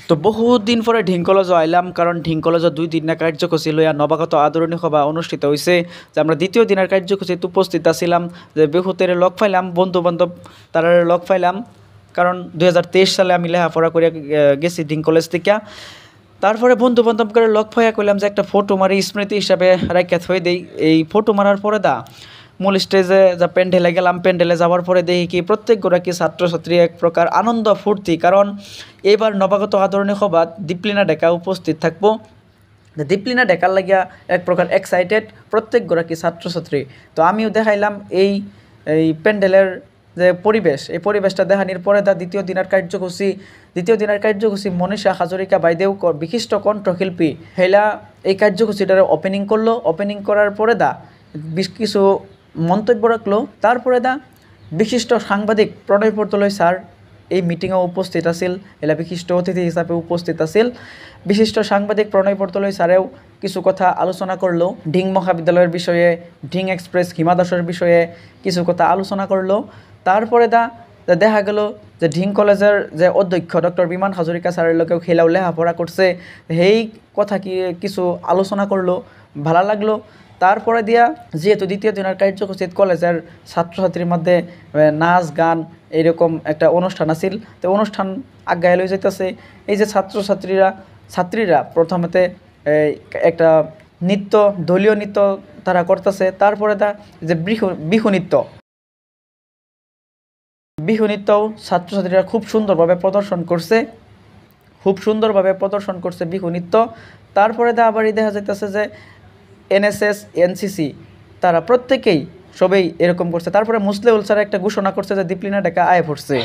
তো বহুত দিন পরে ঢিং কলেজ আইলাম, কারণ ঢিং কলেজের 2 দিনের কার্যসূচী লইয়া নবাগত আদরণী সভা অনুষ্ঠিত হয়েছে। যে আমরা দ্বিতীয় দিনের কার্যসূচীতে উপস্থিত আছিলাম, যে বহুতের লগ পাইলাম, বন্ধু বান্ধব তারা লগ পাইলাম, কারণ 2023 সালে আমি লেখাপড়া করে গেছি ঢিং কলেজ থেকে। তারপরে বন্ধু বান্ধব করে লগ পাইয়া কইলাম যে একটা ফটো মারি স্মৃতি হিসাবে রাখা থই দেই। এই ফটো মারার পরে মূল স্টেজে যা প্যান্ডেলে গেলাম, প্যান্ডেলে যাওয়ার পরে দেখি কি প্ৰত্যেকগৰাকী ছাত্রছাত্রী এক প্রকার আনন্দ ফুর্তি, কারণ এবার নবাগত আদরণী সভাত দীপলিনা ডেকা উপস্থিত থাকবো। দীপলিনা ডেকার লাগিয়া এক প্রকার এক্সাইটেড প্ৰত্যেকগৰাকী ছাত্রছাত্রী। তো আমিও দেখাইলাম এই প্যান্ডেলের যে পরিবেশ, এই পরিবেশটা দেখানির পরে দ্বিতীয় দিনের কার্যসূচী মনীষা হাজরিকা বাইদেউ বিশিষ্ট কণ্ঠশিল্পী হেলা এই কার্যসূচীটার ওপেনিং করলো। ওপেনিং করার পরে কিছু মন্তব্য রাখলো। তারপরে বিশিষ্ট সাংবাদিক প্রণয় পর্তলয় স্যার এই মিটিংয়ে উপস্থিত আছিল, এলা বিশিষ্ট অতিথি হিসাবে উপস্থিত আছিল। বিশিষ্ট সাংবাদিক প্রণয় পর্তলয় স্যারেও কিছু কথা আলোচনা করলো, ঢিং মহাবিদ্যালয়ের বিষয়ে, ঢিং এক্সপ্রেস হিমা দাসের বিষয়ে কিছু কথা আলোচনা করলো। তারপরে দেখা গেল যে ঢিং কলেজের যে অধ্যক্ষ ডক্টর বিমান হাজরিকা স্যারের লোকেও খেলাও লেখাপড়া করছে, সেই কথা কিছু আলোচনা করলো, ভালো লাগলো। তারপরে যেহেতু দ্বিতীয় দিনের কার্যসূচিত কলেজের ছাত্রছাত্রীর মধ্যে নাচ গান এরকম একটা অনুষ্ঠান আছিল, তো অনুষ্ঠান আগায় লই যাইতেছে। এই যে ছাত্রীরা প্রথমতে একটা নৃত্য, দলীয় নৃত্য তারা করতেছে। তারপরে যে বিহু নৃত্যও ছাত্রছাত্রীরা খুব সুন্দরভাবে প্রদর্শন করছে বিহু নৃত্য। তারপরে আবার দেখা যাইতেছে যে এনএসএস এনসিসি তারা প্রত্যেকেই সবাই এরকম করছে। তারপরে মুসলেউল স্যার একটা ঘোষণা করছে যে দীপলিনা ডেকা আয় পড়ছে।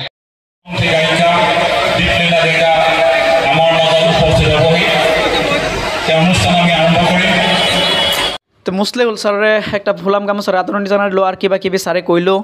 তো মুসলেউল স্যারে একটা ভোলাম গামছার আদরণী জানালো, আর কিবা কিবি স্যারে কইলো।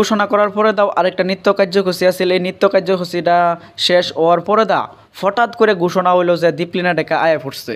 ঘোষণা করার পরে আরেকটা নৃত্য কার্যসূচী আছিল। এই নৃত্য কার্যসূচীটা শেষ হওয়ার পরে হঠাৎ করে ঘোষণা হইল যে দীপলিনা ডেকা আয় পড়ছে।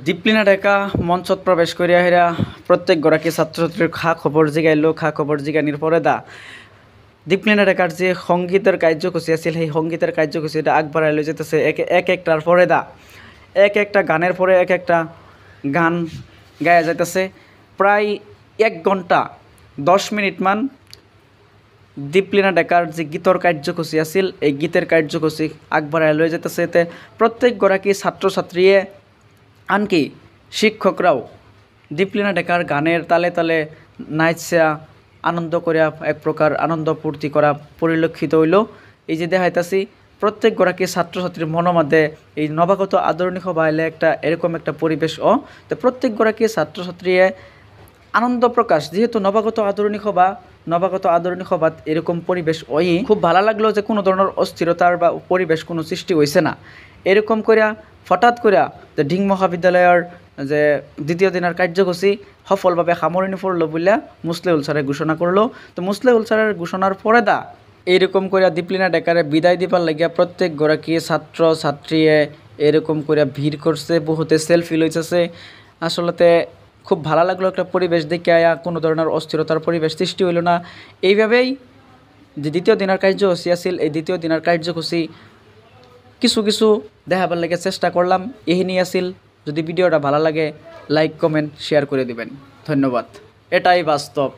দীপলিনা ডেকা মঞ্চত প্রবেশ করিয়া হেরা প্ৰত্যেকগৰাকী ছাত্রছাত্রীর খা খবর জিগানির পরে দীপলিনা ডেকার যে সংগীতের কার্যসূচী আছিল, সেই সংগীতের কার্যসূচীটা আগবাড়াই লৈ যেতেছে। এক একটার পরে এক একটা গানের পরে এক একটা গান গায়া যাইতেছে। প্রায় 1 ঘন্টা 10 মিনিট মান দীপলিনা ডেকার যে গীতর কার্যসূচী আছিল, এই গীতের কার্যসূচী আগবাড়াই লৈ যেতেছে। এতে প্ৰত্যেকগৰাকী ছাত্রছাত্রীয়ে আনকি শিক্ষকরাও দীপলিনা ডেকার গানের তালে তালে নাচা আনন্দ করিয়া এক প্রকার আনন্দ ফুর্তি করা পরিলক্ষিত হইল। এই যে দেখাইতাছি প্ৰত্যেকগৰাকী ছাত্ৰছাত্ৰীৰ মনোমধ্যে এই নবাগত আদৰণী সভা এলে একটা এৰকম একটা পৰিবেশ। তো প্ৰত্যেকগৰাকী ছাত্রছাত্রীয়ে আনন্দ প্রকাশ, যেহেতু নবাগত আদরণী সভাত এরকম পরিবেশ খুব ভালো লাগলো যে কোনো ধরনের অস্থিরতার বা পরিবেশ কোনো সৃষ্টি হয়েছে না। এরকম করিয়া হঠাৎ করিয়া যে ঢিং মহাবিদ্যালয়ের যে দ্বিতীয় দিনের কার্যসূচী সফলভাবে সামৰণি পড়ল বলে মুসলিহুল স্যারে ঘোষণা করলো। তো মুসলিহুল স্যারের ঘোষণার পরে এইরকম করে দীপলিনা ডেকারে বিদায় দিবার লাগিয়া প্রত্যেক গরাকী ছাত্র ছাত্রীয়ে এরকম করে ভিড় করছে, বহুতে সেলফি লইতেছে। আসলতে খুব ভালো লাগলো একটা পরিবেশ দেখে আয়া, কোনো ধরনের অস্থিরতার পরিবেশ সৃষ্টি হইল না। এইভাবেই যে দ্বিতীয় দিনের কার্যসূচী আছিল, এই দ্বিতীয় দিনের কার্যসূচী কিছু কিছু দেখাবার লাগে চেষ্টা করলাম। এহিনি আছিল। যদি ভিডিওটা ভালো লাগে লাইক কমেন্ট শেয়ার করে দিবেন। ধন্যবাদ। এটাই বাস্তব।